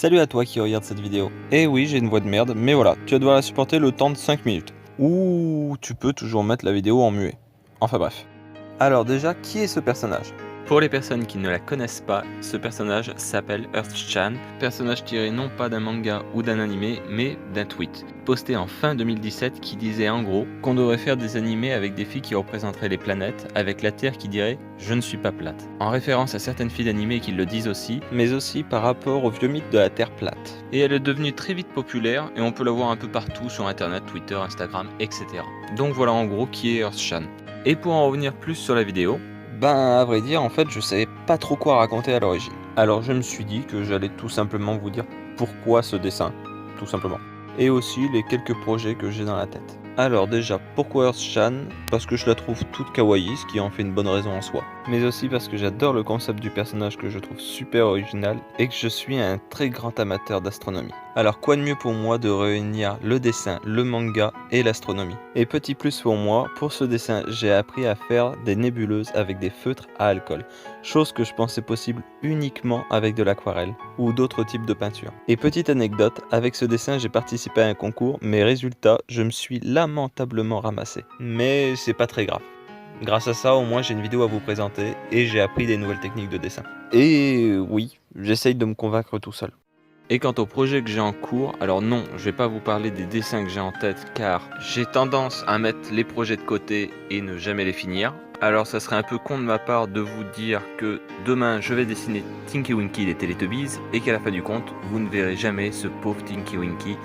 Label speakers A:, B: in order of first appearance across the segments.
A: Salut à toi qui regarde cette vidéo. Eh oui, j'ai une voix de merde, mais voilà, tu vas devoir la supporter le temps de 5 minutes. Ou tu peux toujours mettre la vidéo en muet. Enfin bref. Alors déjà, qui est ce personnage?
B: Pour les personnes qui ne la connaissent pas, ce personnage s'appelle Earth-chan, personnage tiré non pas d'un manga ou d'un animé, mais d'un tweet, posté en fin 2017 qui disait en gros qu'on devrait faire des animés avec des filles qui représenteraient les planètes, avec la Terre qui dirait « je ne suis pas plate », en référence à certaines filles d'animé qui le disent aussi,
A: Mais aussi par rapport au vieux mythe de la Terre plate.
B: et elle est devenue très vite populaire et on peut la voir un peu partout sur internet, Twitter, Instagram, etc. Donc voilà en gros qui est Earth-chan. Et pour en revenir plus sur la vidéo,
A: Ben, à vrai dire, en fait, je savais pas trop quoi raconter à l'origine. Alors je me suis dit que j'allais tout simplement vous dire pourquoi ce dessin, tout simplement. Et aussi les quelques projets que j'ai dans la tête. Alors déjà, pourquoi Earth-chan? Parce que je la trouve toute kawaii, ce qui en fait une bonne raison en soi. Mais aussi parce que j'adore le concept du personnage que je trouve super original et que je suis un très grand amateur d'astronomie. Alors quoi de mieux pour moi de réunir le dessin, le manga et l'astronomie. Et petit plus pour moi, pour ce dessin, j'ai appris à faire des nébuleuses avec des feutres à alcool. Chose que je pensais possible uniquement avec de l'aquarelle ou d'autres types de peinture. Et petite anecdote, avec ce dessin j'ai participé à un concours, mais résultat, je me suis lamentablement ramassé. Mais c'est pas très grave. Grâce à ça, au moins j'ai une vidéo à vous présenter et j'ai appris des nouvelles techniques de dessin. Et oui, j'essaye de me convaincre tout seul.
B: et quant au projet que j'ai en cours, alors non, je vais pas vous parler des dessins que j'ai en tête car j'ai tendance à mettre les projets de côté et ne jamais les finir. Alors ça serait un peu con de ma part de vous dire que demain je vais dessiner Tinky Winky des Teletubbies et qu'à la fin du compte, vous ne verrez jamais ce pauvre Tinky Winky.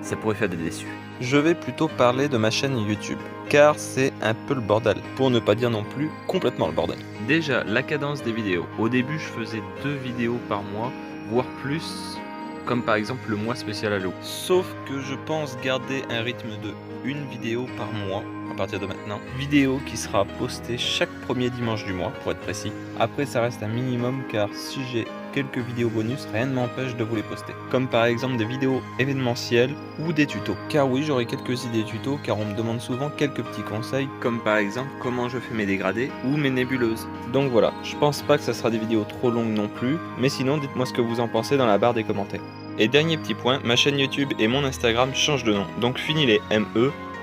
B: Ça pourrait faire des déçus.
A: Je vais plutôt parler de ma chaîne YouTube, car c'est un peu le bordel, pour ne pas dire non plus complètement le bordel.
B: Déjà, la cadence des vidéos. Au début, je faisais 2 vidéos par mois, voire plus, comme par exemple le mois spécial Halo.
A: Sauf que je pense garder un rythme de une vidéo par mois à partir de maintenant. Vidéo qui sera postée chaque premier dimanche du mois pour être précis. Après ça reste un minimum car si j'ai quelques vidéos bonus, rien ne m'empêche de vous les poster. Comme par exemple des vidéos événementielles ou des tutos. Car oui, j'aurai quelques idées tutos car on me demande souvent quelques petits conseils.
B: Comme par exemple comment je fais mes dégradés ou mes nébuleuses.
A: Donc voilà, je pense pas que ça sera des vidéos trop longues non plus, mais sinon dites-moi ce que vous en pensez dans la barre des commentaires. Et dernier petit point, ma chaîne YouTube et mon Instagram changent de nom, donc fini les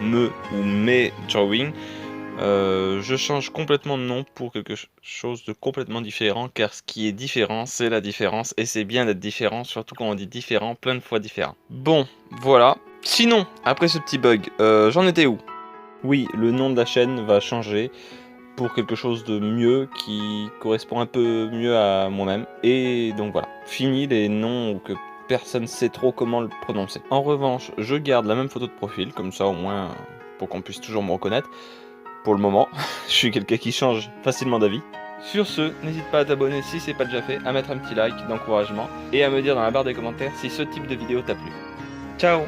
A: me ou mes drawing. Je change complètement de nom pour quelque chose de complètement différent, car ce qui est différent, c'est la différence, et c'est bien d'être différent, surtout quand on dit différent, plein de fois différent. Bon, voilà. Sinon, après ce petit bug, j'en étais où? Oui, le nom de la chaîne va changer pour quelque chose de mieux, qui correspond un peu mieux à moi-même, et donc voilà. Fini les noms que personne sait trop comment le prononcer. En revanche, je garde la même photo de profil, comme ça au moins pour qu'on puisse toujours me reconnaître. Pour le moment, je suis quelqu'un qui change facilement d'avis. Sur ce, n'hésite pas à t'abonner si c'est pas déjà fait, à mettre un petit like d'encouragement et à me dire dans la barre des commentaires si ce type de vidéo t'a plu. Ciao!